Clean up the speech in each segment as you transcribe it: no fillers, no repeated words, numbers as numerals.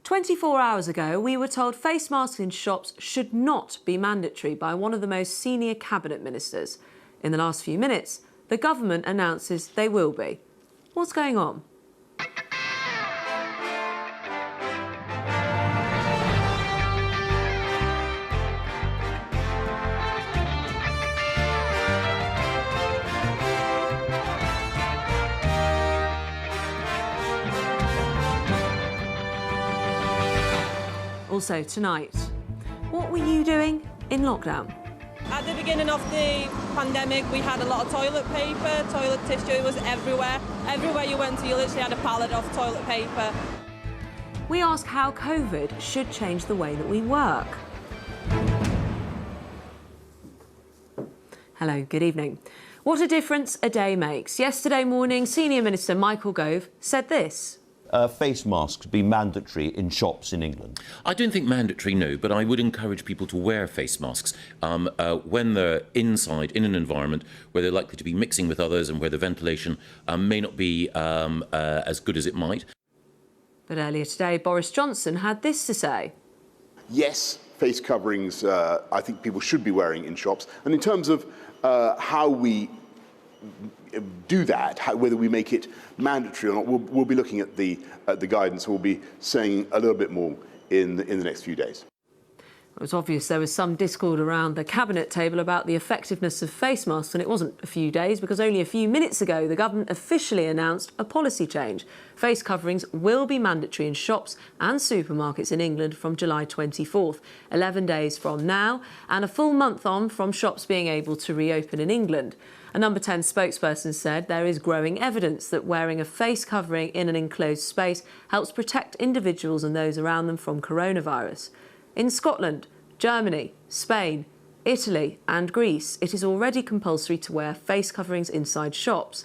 24 hours ago, we were told face masks in shops should not be mandatory by one of the most senior cabinet ministers. In the last few minutes, the government announces they will be. What's going on? Also tonight, what were you doing in lockdown? At the beginning of the pandemic, we had a lot of toilet paper, toilet tissue, it was everywhere. Everywhere you went to, you literally had a pallet of toilet paper. We ask how COVID should change the way that we work. Hello, good evening. What a difference a day makes. Yesterday morning, Senior Minister Michael Gove said this. Face masks be mandatory in shops in England? I don't think mandatory, no, but I would encourage people to wear face masks when they're inside, in an environment where they're likely to be mixing with others and where the ventilation may not be as good as it might. But earlier today, Boris Johnson had this to say. Yes, face coverings I think people should be wearing in shops. And in terms of how we do that, whether we make it mandatory or not, we'll be looking at the guidance. We'll be saying a little bit more in the next few days. It was obvious there was some discord around the cabinet table about the effectiveness of face masks, and it wasn't a few days because only a few minutes ago the government officially announced a policy change. Face coverings will be mandatory in shops and supermarkets in England from July 24th, 11 days from now, and a full month on from shops being able to reopen in England. A Number 10 spokesperson said there is growing evidence that wearing a face covering in an enclosed space helps protect individuals and those around them from coronavirus. In Scotland, Germany, Spain, Italy and Greece, it is already compulsory to wear face coverings inside shops.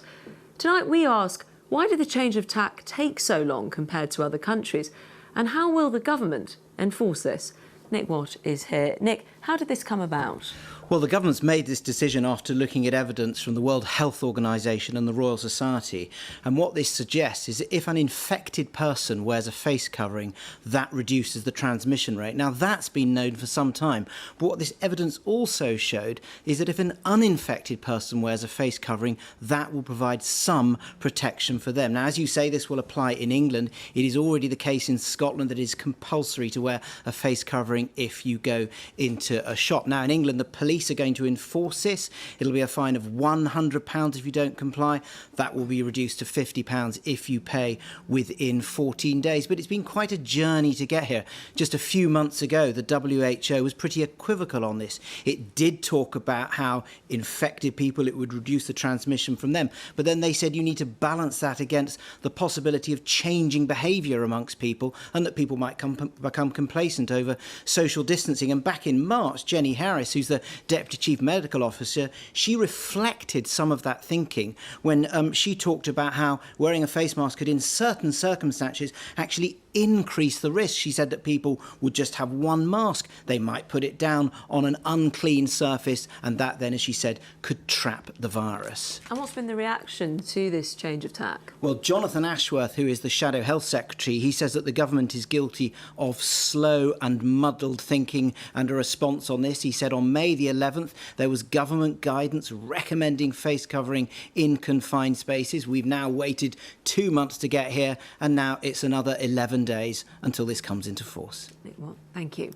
Tonight we ask, why did the change of tack take so long compared to other countries? And how will the government enforce this? Nick Watt is here. Nick, how did this come about? Well, the government's made this decision after looking at evidence from the World Health Organization and the Royal Society. And what this suggests is that if an infected person wears a face covering, that reduces the transmission rate. Now, that's been known for some time. But what this evidence also showed is that if an uninfected person wears a face covering, that will provide some protection for them. Now, as you say, this will apply in England. It is already the case in Scotland that it is compulsory to wear a face covering if you go into a shop. Now, in England, the police are going to enforce this. It'll be a fine of £100 if you don't comply. That will be reduced to £50 if you pay within 14 days. But it's been quite a journey to get here. Just a few months ago, the WHO was pretty equivocal on this. It did talk about how infected people, it would reduce the transmission from them. But then they said you need to balance that against the possibility of changing behaviour amongst people and that people might become complacent over social distancing. And back in March, Jenny Harris, who's the Deputy Chief Medical Officer, she reflected some of that thinking when she talked about how wearing a face mask could, in certain circumstances, actually increase the risk. She said that people would just have one mask. They might put it down on an unclean surface, and that then, as she said, could trap the virus. And what's been the reaction to this change of tack? Well, Jonathan Ashworth, who is the Shadow Health Secretary, he says that the government is guilty of slow and muddled thinking and a response on this. He said on May the 11th, there was government guidance recommending face covering in confined spaces. We've now waited 2 months to get here, and now it's another 11 days until this comes into force. Well, thank you.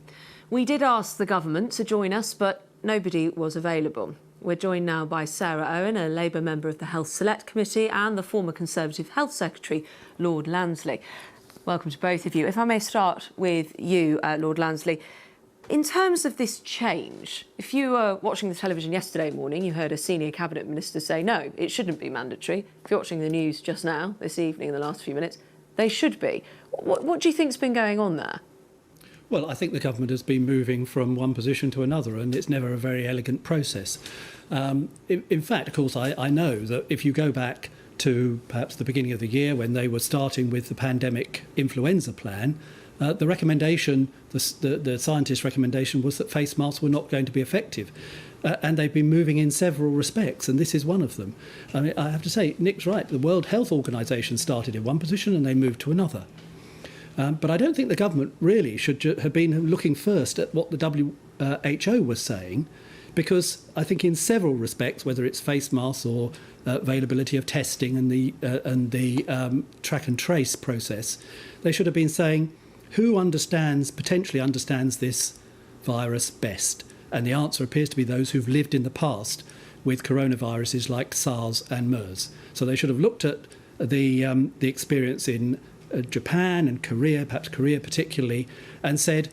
We did ask the government to join us, but nobody was available. We're joined now by Sarah Owen, a Labour member of the Health Select Committee, and the former Conservative Health Secretary, Lord Lansley. Welcome to both of you. If I may start with you, Lord Lansley. In terms of this change, if you were watching the television yesterday morning, you heard a senior cabinet minister say, no, it shouldn't be mandatory. If you're watching the news just now, this evening, in the last few minutes, they should be. What do you think's been going on there? Well, I think the government has been moving from one position to another, and it's never a very elegant process. In fact, of course, I know that if you go back to perhaps the beginning of the year when they were starting with the pandemic influenza plan, the recommendation, the scientists' recommendation was that face masks were not going to be effective. And they've been moving in several respects, and this is one of them. I mean, I have to say, Nick's right. The World Health Organization started in one position and they moved to another. But I don't think the government really should have been looking first at what the WHO was saying, because I think in several respects, whether it's face masks or availability of testing and the track and trace process, they should have been saying who potentially understands this virus best. And the answer appears to be those who've lived in the past with coronaviruses like SARS and MERS. So they should have looked at the experience in Japan and Korea, perhaps Korea particularly, and said,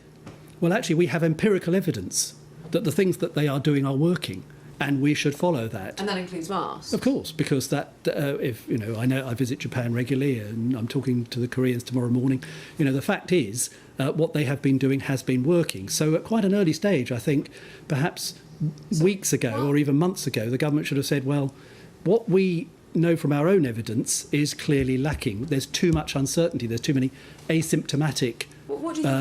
well, actually, we have empirical evidence that the things that they are doing are working, and we should follow that. And that includes masks? Of course, because I know I visit Japan regularly, and I'm talking to the Koreans tomorrow morning. The fact is, what they have been doing has been working. So at quite an early stage, I think, perhaps weeks ago or even months ago, the government should have said, well, what we know from our own evidence is clearly lacking. There's too much uncertainty. There's too many asymptomatic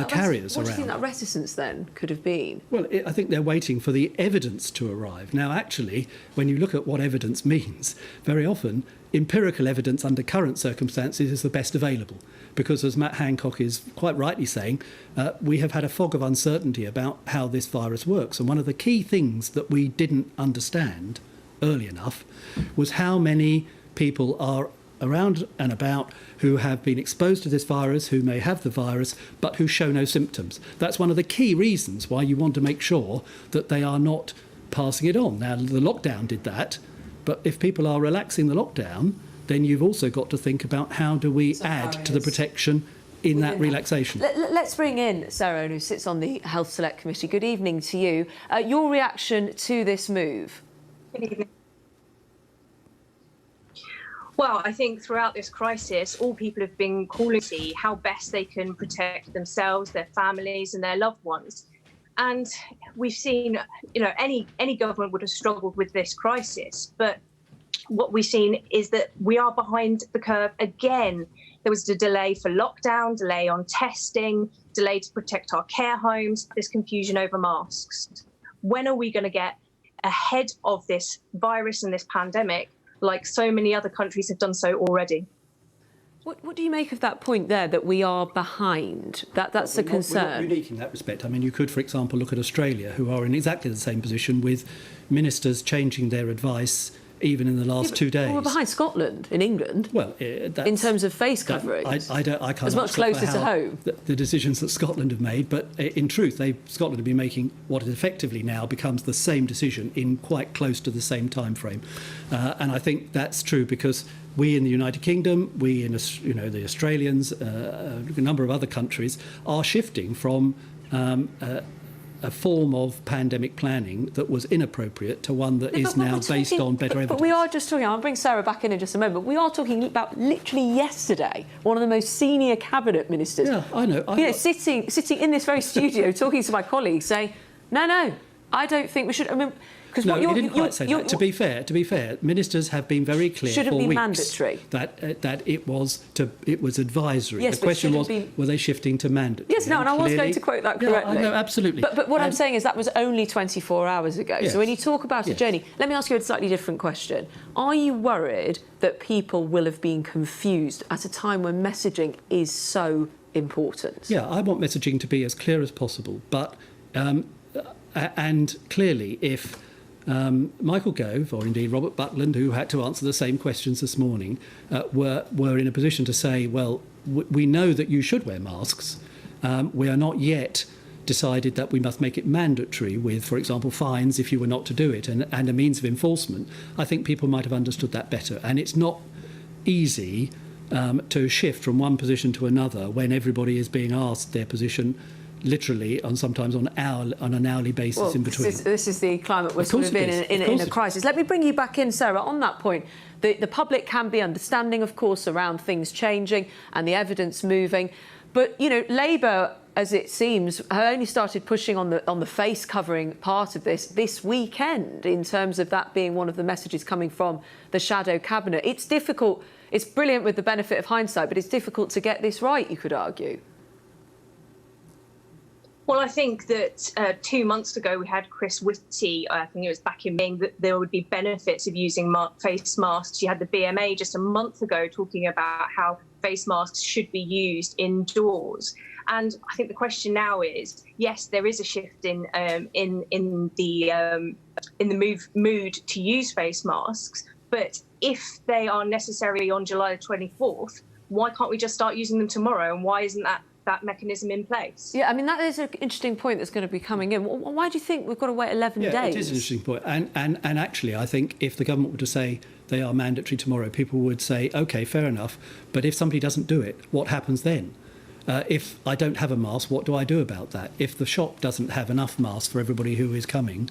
carriers around. What do you think that reticence then could have been? Well, I think they're waiting for the evidence to arrive. Now, actually, when you look at what evidence means, very often empirical evidence under current circumstances is the best available. Because, as Matt Hancock is quite rightly saying, we have had a fog of uncertainty about how this virus works. And one of the key things that we didn't understand early enough was how many people are around and about who have been exposed to this virus, who may have the virus, but who show no symptoms. That's one of the key reasons why you want to make sure that they are not passing it on. Now, the lockdown did that, but if people are relaxing the lockdown, then you've also got to think about how do we add to the protection in that relaxation. Let's bring in Sarah, who sits on the Health Select Committee. Good evening to you. Your reaction to this move? Good evening. Well, I think throughout this crisis, all people have been calling to see how best they can protect themselves, their families and their loved ones. And we've seen, any government would have struggled with this crisis. But what we've seen is that we are behind the curve again. There was a delay for lockdown, delay on testing, delay to protect our care homes, there's confusion over masks. When are we going to get ahead of this virus and this pandemic, like so many other countries have done so already? What do you make of that point there, that we are behind? That's a concern. We're not unique in that respect. I mean, you could, for example, look at Australia, who are in exactly the same position, with ministers changing their advice even in the last 2 days. We're behind Scotland in England. Well, in terms of face coverings. I can't. As much closer to home. The decisions that Scotland have made, but in truth, Scotland have been making what effectively now becomes the same decision in quite close to the same time frame, and I think that's true because we in the United Kingdom, we in the Australians, a number of other countries are shifting from a form of pandemic planning that was inappropriate to one that is now based on better evidence. But we are just talking, I'll bring Sarah back in just a moment, but we are talking about literally yesterday, one of the most senior cabinet ministers. Yeah, I know. Sitting in this very studio talking to my colleagues saying, no, I don't think we should. I mean, no, he didn't quite say that. To be fair, ministers have been very clear for weeks mandatory. that it was advisory. Yes, the question was, were they shifting to mandatory? Yes, no, and I was going to quote that correctly. No, absolutely. But what I'm saying is that was only 24 hours ago. Yes. So when you talk about a journey, let me ask you a slightly different question. Are you worried that people will have been confused at a time when messaging is so important? Yeah, I want messaging to be as clear as possible. But and clearly, if Michael Gove, or indeed Robert Butland, who had to answer the same questions this morning, were in a position to say, well, we know that you should wear masks. We are not yet decided that we must make it mandatory with, for example, fines if you were not to do it, and a means of enforcement. I think people might have understood that better. And it's not easy to shift from one position to another when everybody is being asked their position literally sometimes on an hourly basis in between. This is the climate we're sort of in a crisis. Let me bring you back in, Sarah, on that point. The public can be understanding, of course, around things changing and the evidence moving. But, Labour, as it seems, have only started pushing on the face covering part of this weekend, in terms of that being one of the messages coming from the shadow cabinet. It's difficult. It's brilliant with the benefit of hindsight, but it's difficult to get this right, you could argue. Well, I think that 2 months ago we had Chris Whitty, I think it was back in May, that there would be benefits of using face masks. You had the BMA just a month ago talking about how face masks should be used indoors. And I think the question now is, yes, there is a shift in the mood to use face masks, but if they are necessary on July the 24th, why can't we just start using them tomorrow? And why isn't that mechanism in place? Yeah, I mean, that is an interesting point that's going to be coming in. Why do you think we've got to wait 11 days? Yeah, it is an interesting point. And actually, I think if the government were to say they are mandatory tomorrow, people would say, OK, fair enough. But if somebody doesn't do it, what happens then? If I don't have a mask, what do I do about that? If the shop doesn't have enough masks for everybody who is coming,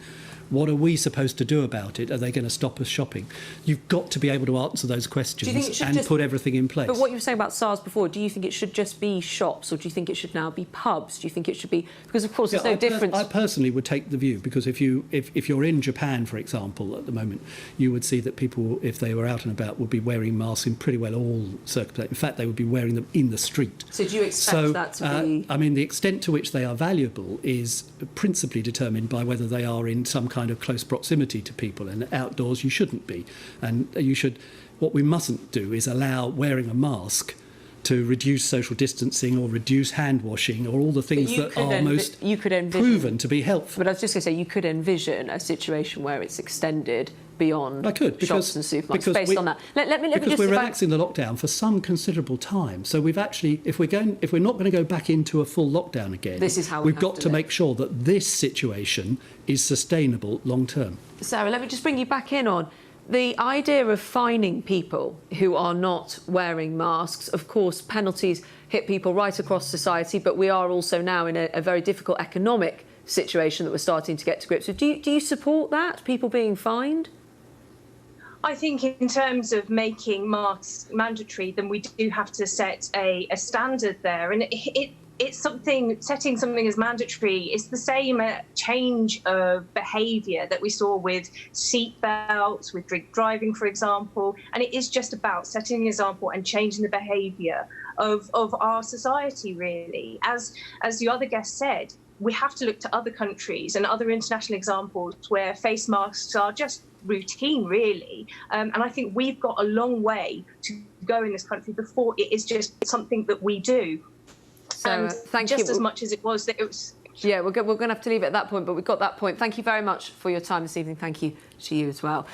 what are we supposed to do about it? Are they going to stop us shopping? You've got to be able to answer those questions and put everything in place. But what you were saying about SARS before, do you think it should just be shops, or do you think it should now be pubs? Do you think it should be... Because, of course, there's no difference... I personally would take the view, because if you're in Japan, for example, at the moment, you would see that people, if they were out and about, would be wearing masks in pretty well all circumstances. In fact, they would be wearing them in the street. So do you expect that to be... I mean, the extent to which they are valuable is principally determined by whether they are in some kind of close proximity to people, and outdoors you shouldn't be. And what we mustn't do is allow wearing a mask to reduce social distancing or reduce hand washing or all the things that are most proven to be helpful. But I was just going to say, you could envision a situation where it's extended beyond shops and supermarkets based on that. Let me because we're relaxing the lockdown for some considerable time. So we've actually, if we're not going to go back into a full lockdown again, this is how we've got to make sure that this situation is sustainable long term. Sarah, let me just bring you back in on the idea of fining people who are not wearing masks. Of course, penalties hit people right across society, but we are also now in a very difficult economic situation that we're starting to get to grips with. Do you support that, people being fined? I think in terms of making masks mandatory, then we do have to set a standard there. And it's setting something as mandatory is the same change of behaviour that we saw with seat belts, with drink driving, for example. And it is just about setting an example and changing the behaviour of our society, really. As the other guest said, we have to look to other countries and other international examples where face masks are just routine, really. And I think we've got a long way to go in this country before it is just something that we do. So, and thank just you. as much as it was that it was... Yeah, we're going to have to leave it at that point, but we've got that point. Thank you very much for your time this evening. Thank you to you as well.